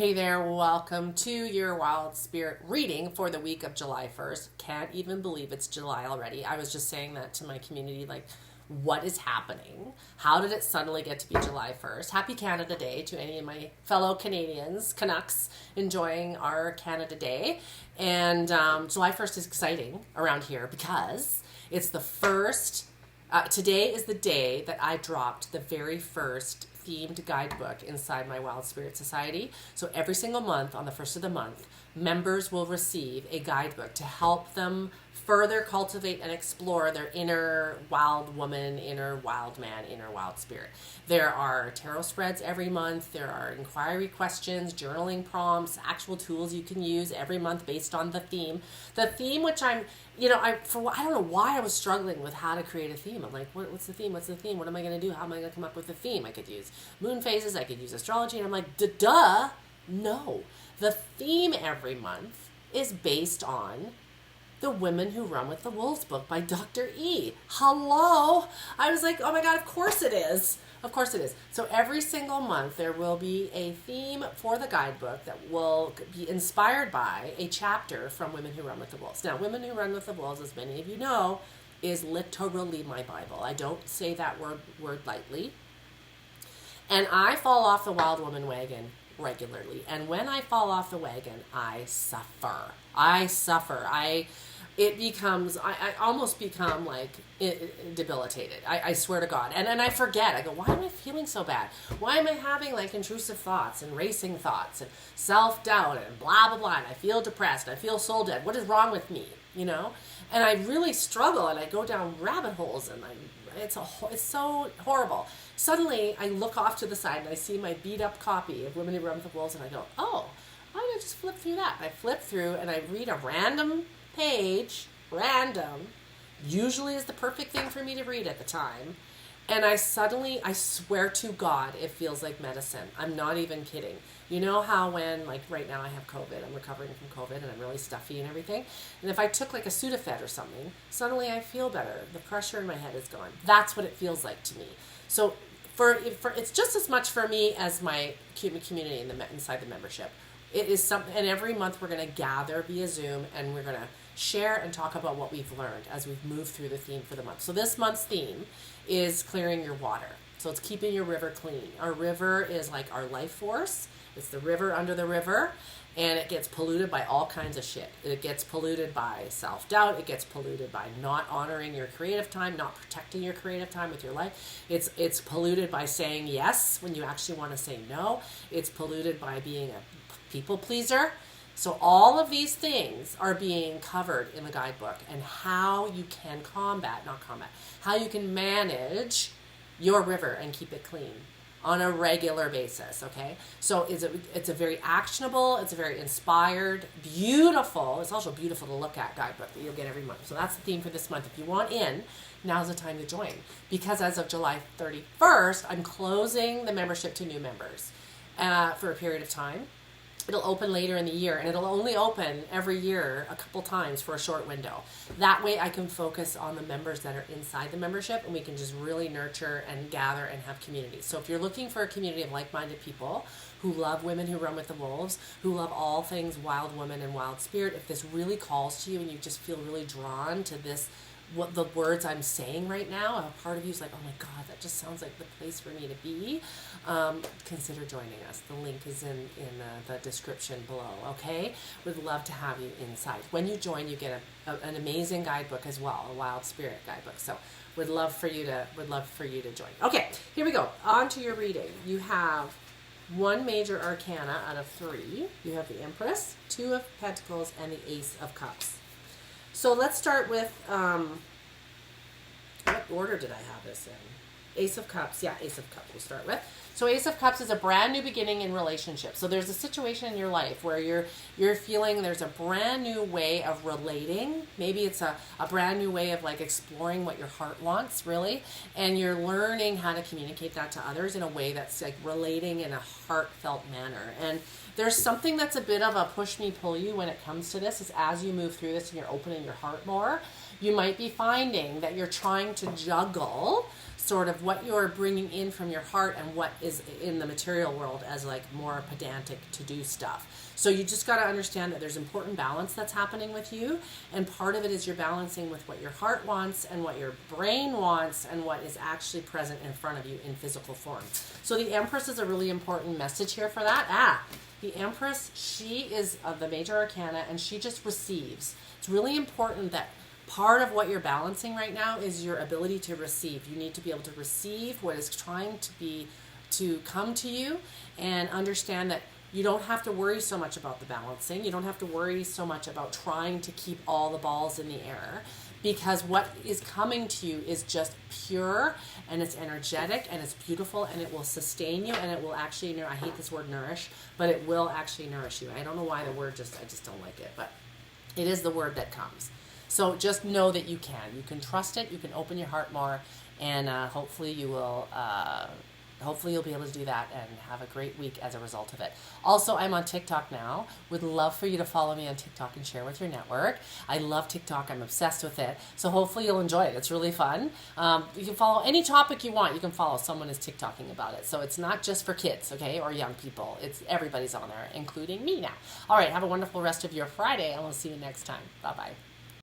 Hey there, welcome to your Wild Spirit reading for the week of July 1st. Can't even believe it's July already. I was just saying that to my community, like, what is happening? How did it suddenly get to be July 1st? Happy Canada Day to any of my fellow Canadians, Canucks, enjoying our Canada Day. And July 1st is exciting around here because it's the first, today is the day that I dropped the very first themed guidebook inside my Wild Spirit Society. So every single month, on the first of the month, members will receive a guidebook to help them further cultivate and explore their inner wild woman, inner wild man, inner wild spirit. There are tarot spreads every month. There are inquiry questions, journaling prompts, actual tools you can use every month based on the theme. The theme, which I don't know why I was struggling with how to create a theme. I'm like, what's the theme? What's the theme? What am I going to do? How am I going to come up with a theme? I could use moon phases. I could use astrology. And I'm like, no. The theme every month is based on The Women Who Run with the Wolves book by Dr. E. Hello. I was like, oh my God, of course it is. Of course it is. So every single month there will be a theme for the guidebook that will be inspired by a chapter from Women Who Run with the Wolves. Now, Women Who Run with the Wolves, as many of you know, is literally my Bible. I don't say that word lightly. And I fall off the wild woman wagon regularly. And when I fall off the wagon, I suffer. I almost become like debilitated. I swear to God. And I forget. I go, why am I feeling so bad? Why am I having like intrusive thoughts and racing thoughts and self-doubt and blah, blah, blah. And I feel depressed. I feel soul dead. What is wrong with me? You know? And I really struggle and I go down rabbit holes and it's so horrible. Suddenly I look off to the side and I see my beat up copy of Women Who Run with the Wolves and I go, oh, I'm going to just flip through that. And I flip through and I read a random page, usually is the perfect thing for me to read at the time. And I swear to God, it feels like medicine. I'm not even kidding. You know how when, like right now I have COVID, I'm recovering from COVID and I'm really stuffy and everything. And if I took like a Sudafed or something, suddenly I feel better. The pressure in my head is gone. That's what it feels like to me. So it's just as much for me as my community inside the membership. It is something, and every month we're going to gather via Zoom and we're going to share and talk about what we've learned as we've moved through the theme for the month. So this month's theme is clearing your water. So it's keeping your river clean. Our river is like our life force. It's the river under the river, and it gets polluted by all kinds of shit. It gets polluted by self-doubt. It gets polluted by not honoring your creative time, not protecting your creative time with your life. It's polluted by saying yes when you actually want to say no. It's polluted by being a people pleaser. So all of these things are being covered in the guidebook and how you can how you can manage your river and keep it clean on a regular basis, okay? So it's a very actionable, it's a very inspired, beautiful, it's also beautiful to look at guidebook that you'll get every month. So that's the theme for this month. If you want in, now's the time to join. Because as of July 31st, I'm closing the membership to new members for a period of time. It'll open later in the year, and it'll only open every year a couple times for a short window. That way I can focus on the members that are inside the membership, and we can just really nurture and gather and have community. So if you're looking for a community of like-minded people who love Women Who Run with the Wolves, who love all things wild woman and wild spirit, if this really calls to you and you just feel really drawn to this, what the words I'm saying right now, a part of you is like, oh my God, that just sounds like the place for me to be. Consider joining us. The link is in the description below, okay? We'd love to have you inside. When you join, you get an amazing guidebook as well, a Wild Spirit guidebook. So would love for you to join. Okay, here we go. On to your reading. You have one major arcana out of three. You have the Empress, Two of Pentacles, and the Ace of Cups. So let's start with, what order did I have this in? Ace of Cups. Yeah, Ace of Cups we'll start with. So Ace of Cups is a brand new beginning in relationships. So there's a situation in your life where you're feeling there's a brand new way of relating. Maybe it's a brand new way of like exploring what your heart wants, really. And you're learning how to communicate that to others in a way that's like relating in a heartfelt manner. And there's something that's a bit of a push me, pull you when it comes to this, is as you move through this and you're opening your heart more, you might be finding that you're trying to juggle sort of what you're bringing in from your heart and what is in the material world as like more pedantic to do stuff. So you just got to understand that there's important balance that's happening with you, and part of it is you're balancing with what your heart wants and what your brain wants and what is actually present in front of you in physical form. So the Empress is a really important message here for that. The Empress, she is of the major arcana, and she just receives. It's really important that part of what you're balancing right now is your ability to receive. You need to be able to receive what is trying to come to you, and understand that you don't have to worry so much about the balancing. You don't have to worry so much about trying to keep all the balls in the air, because what is coming to you is just pure, and it's energetic, and it's beautiful, and it will sustain you, and it will actually, I hate this word nourish, but it will actually nourish you. I don't know why the word I just don't like it, but it is the word that comes. So just know that you can trust it, you can open your heart more, and hopefully you'll be able to do that and have a great week as a result of it. Also, I'm on TikTok now. Would love for you to follow me on TikTok and share with your network. I love TikTok. I'm obsessed with it. So hopefully you'll enjoy it. It's really fun. You can follow any topic you want. You can follow someone is TikToking about it. So it's not just for kids, okay, or young people. It's everybody's on there, including me now. All right, have a wonderful rest of your Friday, and we'll see you next time. Bye-bye.